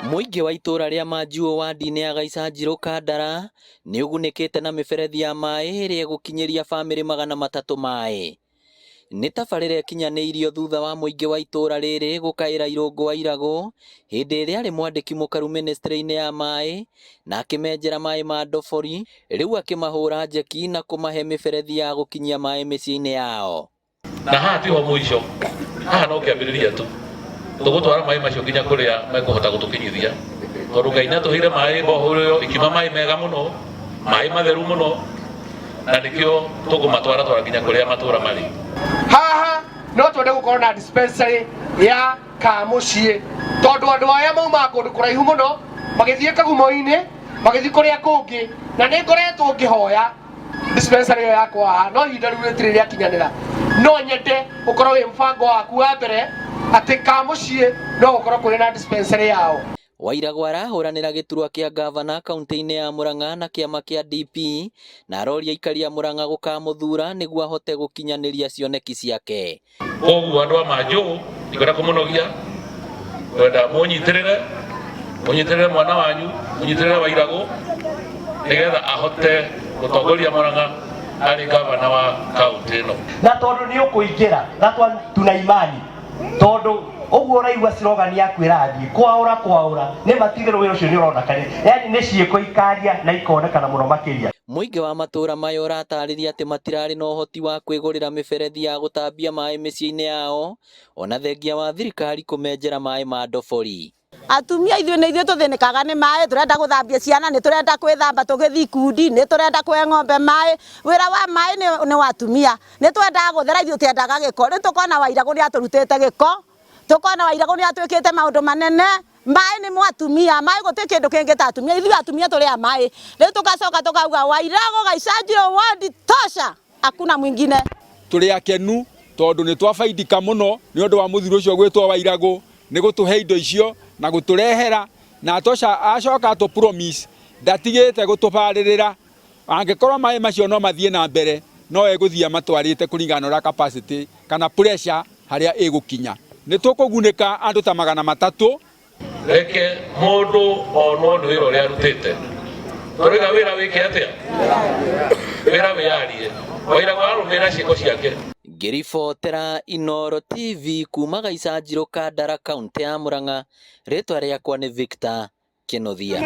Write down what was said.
Muingi wa itura ria Manjuo wadi-ini ya Gaicanjirũ Kandara ni ugunĩkĩte na mĩberethi ya maĩ ĩrĩa ĩgũkinyĩria bamĩrĩ 300 maĩ. Nĩ tabarĩra ĩkinyanĩirio thutha wa muingi wa itura rĩrĩ gũkaĩra Irũngũ wa Iragũ hĩndĩ ĩrĩa arĩ mwandĩki mũkaru ministry-inĩ ya maĩ na akĩmenjera maĩ ma ndobori, rĩu akĩmahũra njeki na kũmahe mĩberethi ya gũkinyia maĩ mĩciĩ-inĩ yao. Na haha tiho mũico, haha no kĩambĩrĩria tu. Tũgũtwara maĩ macio nginya kũrĩa mekũhota gũtũkinyithia, tondũ Ngai natũheire maĩ bohoro ikiuma maĩ mega mũno, maĩ matheru mũno, na nĩkĩo tũkũmatwara nginya kũrĩa matũra marĩ. Haha no twende gũkorwo na dispensary ya Kamũciĩ, tondũ andũ aya mauma kũndũ kũraihu mũno magĩthiĩ Kagumo-inĩ, magĩthiĩ kũrĩa kũngĩ, na nĩ ngoretwo ngĩhoya dispensary ĩyo yakwa haha, no ihinda rĩu rĩtirĩ rĩakinyanĩra. No nyende ũkorwo wĩ mũbango waku wa mbere atĩ Kamũciĩ no gũkorwo kũrĩ na dispensary yao. Wairagũ arahũranĩra gĩturwa kĩa gavana kaunti-inĩ ya Mũrang'a na kĩama kĩa DP na aroria aikari a Mũrang'a gũkamũthura nĩguo ahote gũkinyanĩria cioneki ciake. Koguo andũ a Manjuũ ndikwenda kũmũnogia, kwenda mũnyitĩrĩre mwana wanyu, mũnyitĩrĩre Wairagũ nĩgetha ahote gũtongoria Mũrang'a arĩ gavana wa kaunti ĩno. Na tondũ nĩ ũkũingĩra na tuna imani, tondũ ũguo ũraigua slogan yaku ĩrathiĩ kwaũra nĩ matigĩrwo wĩra ũcio nĩ ũronekana, yani nĩ ciĩko ikaria na ikonekana mũno makĩria. Muingi wa matũra maya ũratarĩria atĩ matirarĩ na ũhoti wa kwĩgũrĩra mĩberethi ya gũtambia maĩ mĩciĩ-inĩ yao, ona thengia wa thirikari kũmenjera maĩ ma ndobori. Atumia ithuĩ nĩ ithuĩ tũthĩnĩkaga nĩ maĩ, tũrenda gũthambia ciana, nĩ tũrenda kwĩthamba tũgĩthiĩ ikundi, nĩ tũrenda kũhe ng'ombe maĩ. Wĩra wa maĩ nĩ wa atumia, nĩ twendaga gũthera, ithuĩ twendaga gĩko. Rĩu tũkona Wairagũ nĩ atũrutĩte gĩko, tũkona Wairagũ nĩ atwĩkĩte maũndũ manene. Maĩ nĩ mwatumia, maĩ gũtirĩ kĩndũ kĩngĩ ta atumia, ithuĩ atumia tũrĩ a maĩ. Rĩu tũgacoka tũkauga Wairagũ Gaicanjirũ wadi tosha, hakuna mwingine. Tũrĩ akenu tondũ nĩ twabaidika mũno nĩ ũndũ wa mũthuri ũcio gwĩtwo Wairagũ nĩ gũtũhe indo icio na gũtũrehera, na acoka atũ promise ndatigĩte gũtũbarĩrĩra. Angĩkorwo maĩ macio no mathiĩ na mbere, no egũthiĩ amatwarĩte kũringana na capacity kana pressure harĩa ĩgũkinya. Nĩ tũkũgunĩka andũ ta 300. Reke mũndũ onwo nĩ wĩra ũrĩa arutĩte. Tũrĩga wĩra wĩke atĩa? Wĩra wĩyarie. Wairagũ arũmĩrĩra ciĩko ciake. Ngĩribotera Inooro TV kuma Gaicanjirũ Kandara kaunti ya Mũrang'a, rĩtwa rĩakwa nĩ Victor Kĩnũthia.